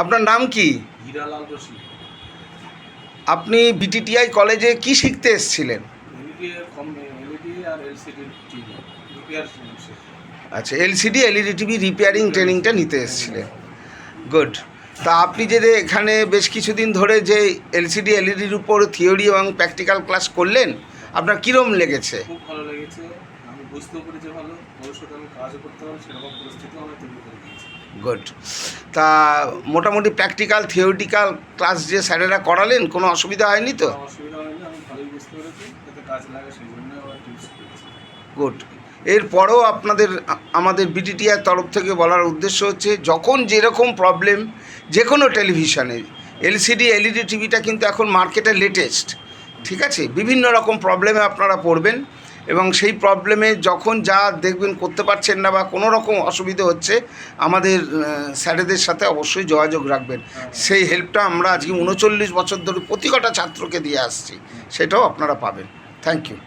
আপনার নাম কি? হীরালাল রশি। আপনি বিটিটিআই কলেজে কি শিখতে এসেছিলেন? এলইডি আর এলসিডি টিভি রিপেয়ার শেখা। আচ্ছা, এলসিডি এলইডি টিভি রিপেয়ারিং ট্রেনিংটা নিতে এসেছিলেন। গুড। তা আপনি যে এখানে বেশ কিছুদিন ধরে যে এলসিডি এলইডির উপর থিওরি এবং প্র্যাকটিক্যাল ক্লাস করলেন, আপনার কীরকম লেগেছে? খুব ভালো লেগেছে। আমি বুঝতেও পেরেছি ভালো। ভবিষ্যতে আমি কাজও করতে পারবো, সেরকম পরিস্থিতিও আমি তৈরি করে দিয়েছি। গুড। তা মোটামুটি প্র্যাকটিক্যাল থিওরিটিক্যাল ক্লাস যে স্যারেরা করালেন, কোনো অসুবিধা হয়নি তো? কোনো অসুবিধা হয়নি, আমি ভালোই বুঝতে পেরেছি। যাতে কাজ লাগে সেই জন্য আবার টিপস পেয়েছি। গুড। এরপরেও আপনাদের আমাদের বিটিটিআর তরফ থেকে বলার উদ্দেশ্য হচ্ছে, যখন যেরকম প্রবলেম যে কোনো টেলিভিশনে, এলসিডি এলইডি টিভিটা কিন্তু এখন মার্কেটে লেটেস্ট, ঠিক আছে? বিভিন্ন রকম প্রবলেমে আপনারা পড়বেন এবং সেই প্রবলেমে যখন যা দেখবেন করতে পারছেন না বা কোনো রকম অসুবিধে হচ্ছে, আমাদের স্যারেদের সাথে অবশ্যই যোগাযোগ রাখবেন। সেই হেল্পটা আমরা আজকে 39 বছর ধরে প্রতি কটা ছাত্রকে দিয়ে আসছি, সেটাও আপনারা পাবেন। Thank you.